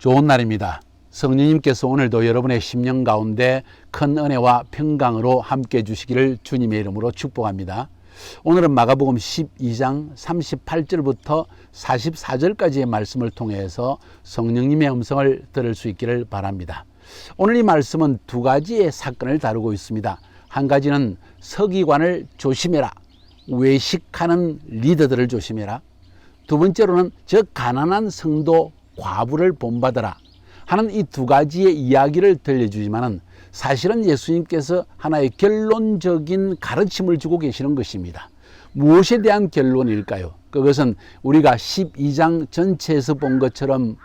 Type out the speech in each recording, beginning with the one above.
좋은 날입니다. 성령님께서 오늘도 여러분의 심령 가운데 큰 은혜와 평강으로 함께 해주시기를 주님의 이름으로 축복합니다. 오늘은 마가복음 12장 38절부터 44절까지의 말씀을 통해서 성령님의 음성을 들을 수 있기를 바랍니다. 오늘 이 말씀은 두 가지의 사건을 다루고 있습니다. 한 가지는 서기관을 조심해라, 외식하는 리더들을 조심해라. 두 번째로는 저 가난한 성도 과부를 본받아라 하는 이 두 가지의 이야기를 들려주지만은 사실은 예수님께서 하나의 결론적인 가르침을 주고 계시는 것입니다. 무엇에 대한 결론일까요? 그것은 우리가 12장 전체에서 본 것처럼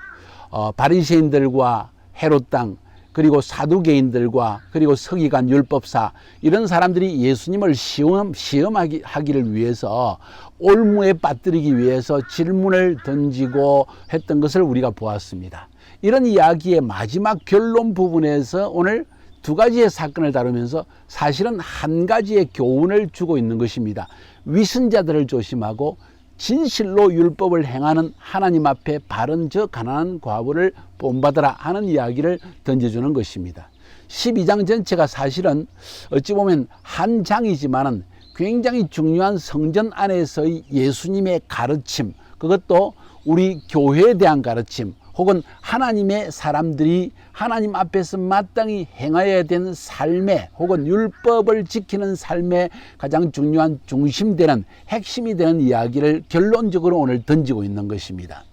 바리새인들과 헤롯 땅, 그리고 사두개인들과 그리고 서기관 율법사, 이런 사람들이 예수님을 시험하기를 위해서 올무에 빠뜨리기 위해서 질문을 던지고 했던 것을 우리가 보았습니다. 이런 이야기의 마지막 결론 부분에서 오늘 두 가지의 사건을 다루면서 사실은 한 가지의 교훈을 주고 있는 것입니다. 위선자들을 조심하고 진실로 율법을 행하는 하나님 앞에 바른 저 가난한 과부를 본받아라 하는 이야기를 던져주는 것입니다. 12장 전체가 사실은 어찌 보면 한 장이지만은 굉장히 중요한 성전 안에서의 예수님의 가르침, 그것도 우리 교회에 대한 가르침, 혹은 하나님의 사람들이 하나님 앞에서 마땅히 행해야 되는 삶의, 혹은 율법을 지키는 삶의 가장 중요한 중심되는, 핵심이 되는 이야기를 결론적으로 오늘 던지고 있는 것입니다.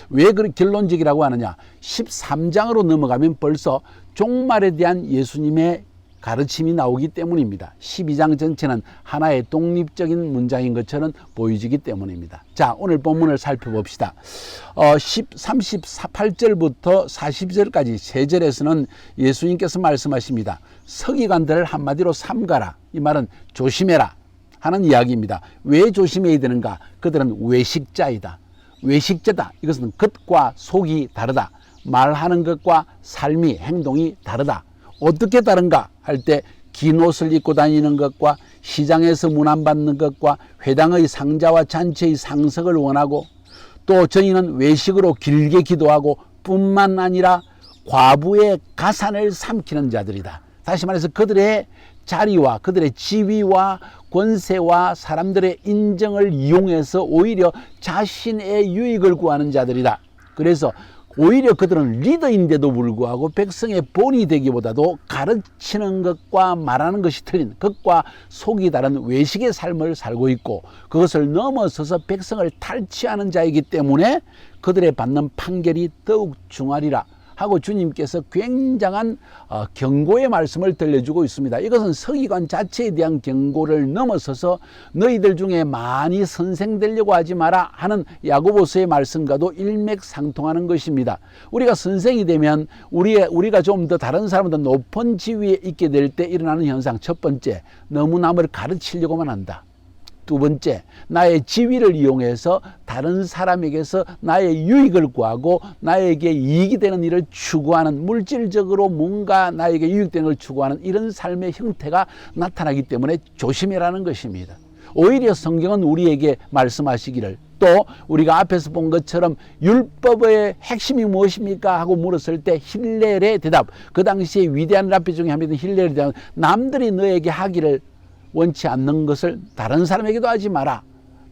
왜 그렇게 결론적이라고 하느냐? 13장으로 넘어가면 벌써 종말에 대한 예수님의 가르침이 나오기 때문입니다. 12장 전체는 하나의 독립적인 문장인 것처럼 보여지기 때문입니다. 자, 오늘 본문을 살펴봅시다. 38절부터 40절까지 세 절에서는 예수님께서 말씀하십니다. 서기관들을 한마디로 삼가라. 이 말은 조심해라 하는 이야기입니다. 왜 조심해야 되는가? 그들은 외식자이다. 외식자다. 이것은 겉과 속이 다르다. 말하는 것과 삶이, 행동이 다르다. 어떻게 다른가 할 때 긴 옷을 입고 다니는 것과 시장에서 문안받는 것과 회당의 상자와 잔치의 상석을 원하고, 또 저희는 외식으로 길게 기도하고 뿐만 아니라 과부의 가산을 삼키는 자들이다. 다시 말해서 그들의 자리와 그들의 지위와 권세와 사람들의 인정을 이용해서 오히려 자신의 유익을 구하는 자들이다. 그래서 오히려 그들은 리더인데도 불구하고 백성의 본이 되기보다도 가르치는 것과 말하는 것이 틀린, 것과 속이 다른 외식의 삶을 살고 있고, 그것을 넘어서서 백성을 탈취하는 자이기 때문에 그들의 받는 판결이 더욱 중하리라 하고 주님께서 굉장한 경고의 말씀을 들려주고 있습니다. 이것은 서기관 자체에 대한 경고를 넘어서서 너희들 중에 많이 선생되려고 하지 마라 하는 야고보서의 말씀과도 일맥상통하는 것입니다. 우리가 선생이 되면 우리가 좀 더 다른 사람보다 높은 지위에 있게 될 때 일어나는 현상, 첫 번째, 너무 남을 가르치려고만 한다. 두 번째, 나의 지위를 이용해서 다른 사람에게서 나의 유익을 구하고 나에게 이익이 되는 일을 추구하는, 물질적으로 뭔가 나에게 유익되는 걸 추구하는 이런 삶의 형태가 나타나기 때문에 조심해라는 것입니다. 오히려 성경은 우리에게 말씀하시기를, 또 우리가 앞에서 본 것처럼 율법의 핵심이 무엇입니까? 하고 물었을 때 힐렐의 대답, 그 당시에 위대한 랍비 중에 한 명인 힐렐의 대답, 남들이 너에게 하기를 원치 않는 것을 다른 사람에게도 하지 마라.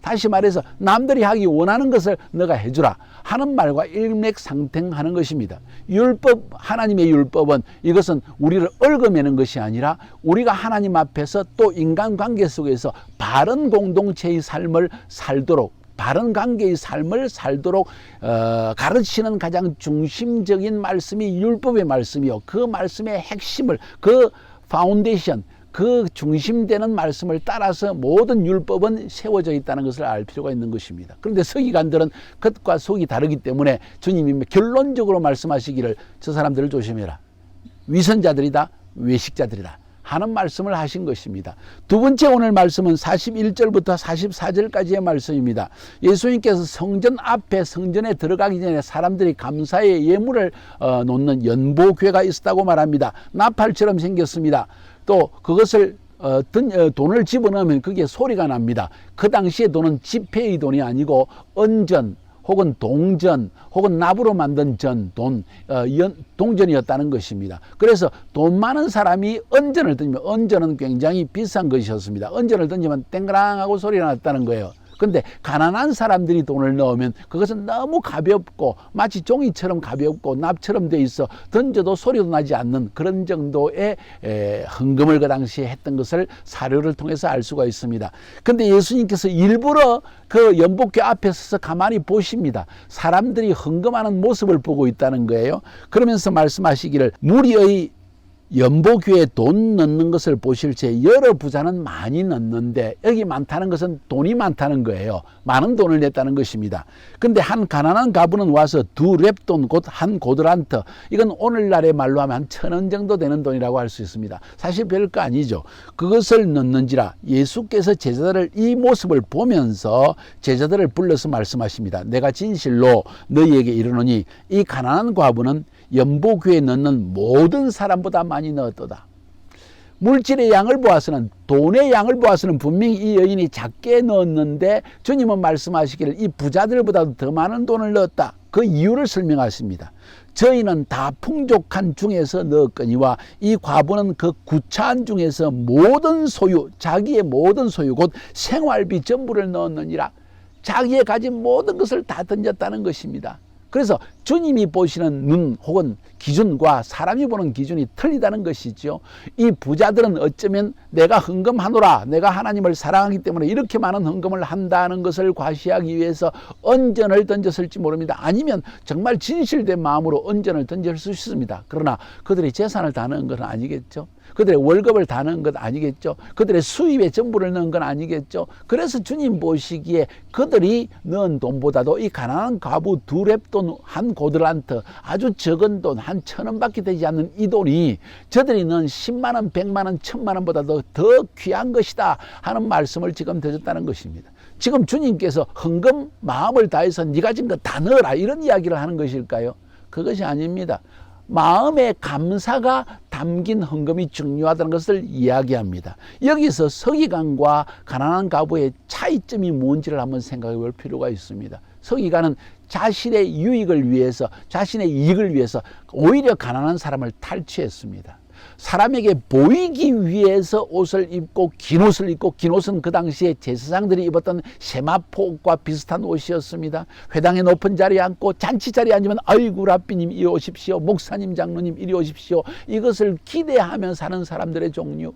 다시 말해서 남들이 하기 원하는 것을 너가 해주라 하는 말과 일맥상통하는 것입니다. 율법, 하나님의 율법은 이것은 우리를 얽어매는 것이 아니라 우리가 하나님 앞에서 또 인간관계 속에서 바른 공동체의 삶을 살도록, 바른 관계의 삶을 살도록 가르치는 가장 중심적인 말씀이 율법의 말씀이요, 그 말씀의 핵심을, 그 파운데이션, 그 중심되는 말씀을 따라서 모든 율법은 세워져 있다는 것을 알 필요가 있는 것입니다. 그런데 서기관들은 겉과 속이 다르기 때문에 주님이 결론적으로 말씀하시기를 저 사람들을 조심해라, 위선자들이다, 외식자들이다 하는 말씀을 하신 것입니다. 두 번째 오늘 말씀은 41절부터 44절까지의 말씀입니다. 예수님께서 성전 앞에, 성전에 들어가기 전에 사람들이 감사의 예물을 놓는 연보궤가 있었다고 말합니다. 나팔처럼 생겼습니다. 또 그것을 돈을 집어넣으면 그게 소리가 납니다. 그 당시에 돈은 지폐의 돈이 아니고 은전 혹은 동전, 혹은 납으로 만든 전, 돈, 동전이었다는 것입니다. 그래서 돈 많은 사람이 은전을 던지면, 은전은 굉장히 비싼 것이었습니다. 은전을 던지면 땡그랑하고 소리가 났다는 거예요. 근데 가난한 사람들이 돈을 넣으면 그것은 너무 가볍고 마치 종이처럼 가볍고 납처럼 돼 있어 던져도 소리도 나지 않는 그런 정도의 헌금을 그 당시에 했던 것을 사료를 통해서 알 수가 있습니다. 근데 예수님께서 일부러 그 연복궤 앞에 서서 가만히 보십니다. 사람들이 헌금하는 모습을 보고 있다는 거예요. 그러면서 말씀하시기를 무리의 연복궤에 돈 넣는 것을 보실 때 여러 부자는 많이 넣는데 여기 많다는 것은 돈이 많다는 거예요. 많은 돈을 냈다는 것입니다. 근데 한 가난한 가부는 와서 두 렙돈 곧 한 고드란트, 이건 오늘날의 말로 하면 한 1,000원 정도 되는 돈이라고 할 수 있습니다. 사실 별거 아니죠. 그것을 넣는지라. 예수께서 제자들을 이 모습을 보면서 제자들을 불러서 말씀하십니다. 내가 진실로 너희에게 이르노니 이 가난한 과부는 연복궤에 넣는 모든 사람보다 많이 넣었도다. 물질의 양을 보아서는, 돈의 양을 보아서는 분명히 이 여인이 작게 넣었는데 주님은 말씀하시기를 이 부자들보다도 더 많은 돈을 넣었다. 그 이유를 설명하십니다. 저희는 다 풍족한 중에서 넣었거니와 이 과부는 그 구차한 중에서 모든 소유, 자기의 모든 소유 곧 생활비 전부를 넣었느니라. 자기의 가진 모든 것을 다 던졌다는 것입니다. 그래서 주님이 보시는 눈 혹은 기준과 사람이 보는 기준이 틀리다는 것이죠. 이 부자들은 어쩌면 내가 헌금하노라, 내가 하나님을 사랑하기 때문에 이렇게 많은 헌금을 한다는 것을 과시하기 위해서 은전을 던졌을지 모릅니다. 아니면 정말 진실된 마음으로 은전을 던질 수 있습니다. 그러나 그들의 재산을 다 넣은 건 아니겠죠. 그들의 월급을 다 넣은 건 아니겠죠. 그들의 수입에 전부를 넣은 건 아니겠죠. 그래서 주님 보시기에 그들이 넣은 돈보다도 이 가난한 과부 두 렙돈 한 고드란트, 아주 적은 돈 한 1,000원밖에 되지 않는 이 돈이 저들이 넣은 10만 원, 100만 원, 1,000만 원보다도 더 귀한 것이다 하는 말씀을 지금 드렸다는 것입니다. 지금 주님께서 헌금 마음을 다해서 네 가진 거 다 넣어라 이런 이야기를 하는 것일까요? 그것이 아닙니다. 마음의 감사가 담긴 헌금이 중요하다는 것을 이야기합니다. 여기서 서기관과 가난한 과부의 차이점이 뭔지를 한번 생각해 볼 필요가 있습니다. 서기관은 자신의 유익을 위해서, 자신의 이익을 위해서 오히려 가난한 사람을 탈취했습니다. 사람에게 보이기 위해서 옷을 입고 긴 옷을 입고, 긴 옷은 그 당시에 제사장들이 입었던 세마포옷과 비슷한 옷이었습니다. 회당의 높은 자리에 앉고 잔치 자리에 앉으면 아이고 랍비님 이리 오십시오, 목사님 장로님 이리 오십시오, 이것을 기대하며 사는 사람들의 종류.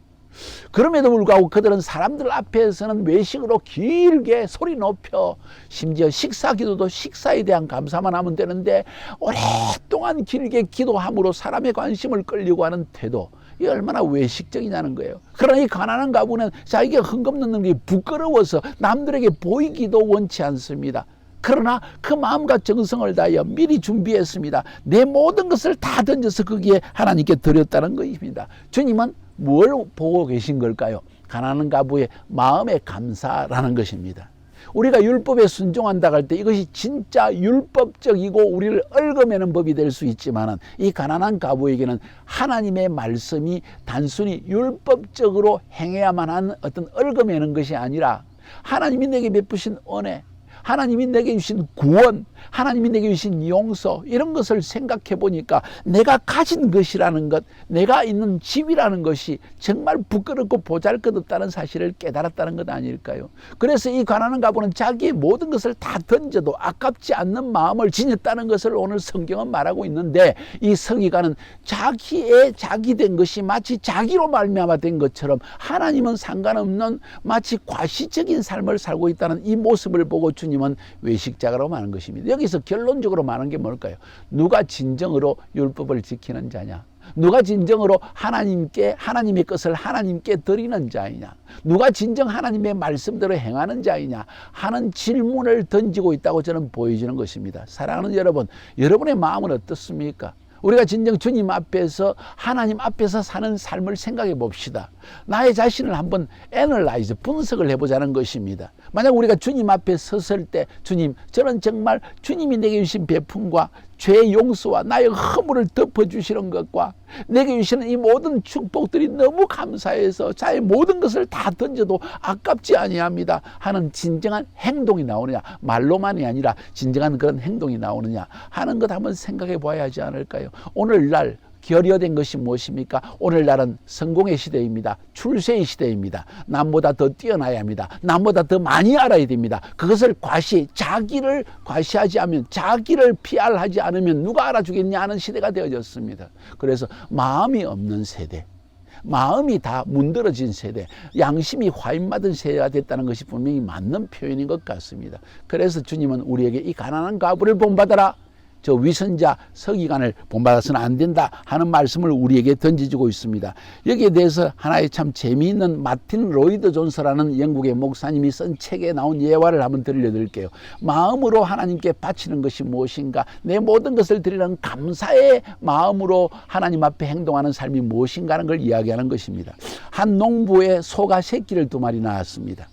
그럼에도 불구하고 그들은 사람들 앞에서는 외식으로 길게 소리 높여, 심지어 식사 기도도 식사에 대한 감사만 하면 되는데 오랫동안 길게 기도함으로 사람의 관심을 끌려고 하는 태도, 이게 얼마나 외식적이냐는 거예요. 그러나 이 가난한 가부는 자기가 헌금 넣는 게 부끄러워서 남들에게 보이기도 원치 않습니다. 그러나 그 마음과 정성을 다하여 미리 준비했습니다. 내 모든 것을 다 던져서 거기에 하나님께 드렸다는 것입니다. 주님은 뭘 보고 계신 걸까요? 가난한 가부의 마음의 감사라는 것입니다. 우리가 율법에 순종한다고 할 때 이것이 진짜 율법적이고 우리를 얽어매는 법이 될 수 있지만 이 가난한 가부에게는 하나님의 말씀이 단순히 율법적으로 행해야만 하는 어떤 얽어매는 것이 아니라 하나님이 내게 베푸신 은혜, 하나님이 내게 주신 구원, 하나님이 내게 주신 용서, 이런 것을 생각해 보니까 내가 가진 것이라는 것, 내가 있는 집이라는 것이 정말 부끄럽고 보잘것없다는 사실을 깨달았다는 것 아닐까요? 그래서 이 가난한 가부는 자기의 모든 것을 다 던져도 아깝지 않는 마음을 지녔다는 것을 오늘 성경은 말하고 있는데, 이 서기관은 자기의 자기된 것이 마치 자기로 말미암아 된 것처럼 하나님은 상관없는 마치 과시적인 삶을 살고 있다는 이 모습을 보고 주님은 외식자라고 말하는 것입니다. 여기서 결론적으로 말하는 게 뭘까요? 누가 진정으로 율법을 지키는 자냐? 누가 진정으로 하나님의 것을 하나님께 드리는 자이냐? 누가 진정 하나님의 말씀대로 행하는 자이냐? 하는 질문을 던지고 있다고 저는 보여지는 것입니다. 사랑하는 여러분, 여러분의 마음은 어떻습니까? 우리가 진정 주님 앞에서 하나님 앞에서 사는 삶을 생각해 봅시다. 나의 자신을 한번 애널라이즈 분석을 해보자는 것입니다. 만약 우리가 주님 앞에 섰을 때 주님 저는 정말 주님이 내게 주신 베품과 죄의 용서와 나의 허물을 덮어주시는 것과 내게 주시는 이 모든 축복들이 너무 감사해서 자의 모든 것을 다 던져도 아깝지 아니합니다 하는 진정한 행동이 나오느냐, 말로만이 아니라 진정한 그런 행동이 나오느냐 하는 것 한번 생각해 봐야 하지 않을까요? 오늘날 결여된 것이 무엇입니까? 오늘날은 성공의 시대입니다. 출세의 시대입니다. 남보다 더 뛰어나야 합니다. 남보다 더 많이 알아야 됩니다. 그것을 자기를 과시하지 않으면, 자기를 PR하지 않으면 누가 알아주겠냐 하는 시대가 되어졌습니다. 그래서 마음이 없는 세대, 마음이 다 문드러진 세대, 양심이 화인맞은 세대가 됐다는 것이 분명히 맞는 표현인 것 같습니다. 그래서 주님은 우리에게 이 가난한 과부를 본받아라, 저 위선자 서기관을 본받아서는 안 된다 하는 말씀을 우리에게 던져주고 있습니다. 여기에 대해서 하나의 참 재미있는 마틴 로이드 존스라는 영국의 목사님이 쓴 책에 나온 예화를 한번 들려드릴게요. 마음으로 하나님께 바치는 것이 무엇인가, 내 모든 것을 드리는 감사의 마음으로 하나님 앞에 행동하는 삶이 무엇인가 하는 걸 이야기하는 것입니다. 한 농부의 소가 새끼를 2마리 낳았습니다.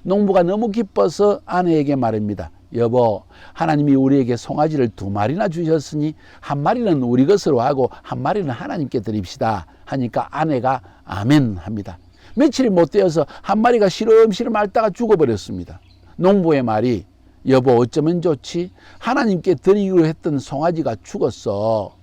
농부가 너무 기뻐서 아내에게 말합니다. 여보, 하나님이 우리에게 송아지를 2마리나 주셨으니 한 마리는 우리 것으로 하고 한 마리는 하나님께 드립시다 하니까 아내가 아멘 합니다. 며칠이 못 되어서 한 마리가 시름시름 앓다가 죽어버렸습니다. 농부의 말이 여보 어쩌면 좋지? 하나님께 드리기로 했던 송아지가 죽었어.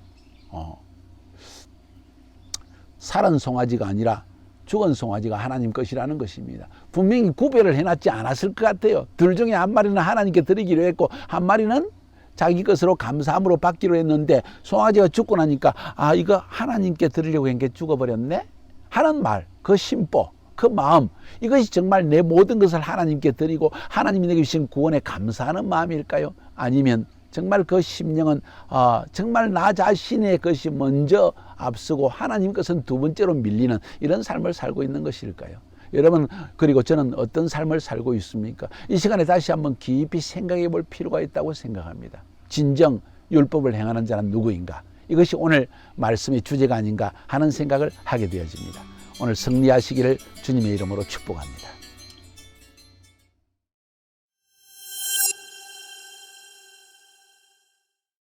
살은 송아지가 아니라 죽은 송아지가 하나님 것이라는 것입니다. 분명히 구별을 해놨지 않았을 것 같아요. 둘 중에 한 마리는 하나님께 드리기로 했고 한 마리는 자기 것으로 감사함으로 받기로 했는데 송아지가 죽고 나니까 아 이거 하나님께 드리려고 한 게 죽어버렸네 하는 말, 그 심보, 그 마음, 이것이 정말 내 모든 것을 하나님께 드리고 하나님이 내게 주신 구원에 감사하는 마음일까요? 아니면 정말 그 심령은 정말 나 자신의 것이 먼저 앞서고 하나님 것은 2번째로 밀리는 이런 삶을 살고 있는 것일까요? 여러분, 그리고 저는 어떤 삶을 살고 있습니까? 이 시간에 다시 한번 깊이 생각해 볼 필요가 있다고 생각합니다. 진정 율법을 행하는 자는 누구인가? 이것이 오늘 말씀의 주제가 아닌가 하는 생각을 하게 되어집니다. 오늘 승리하시기를 주님의 이름으로 축복합니다.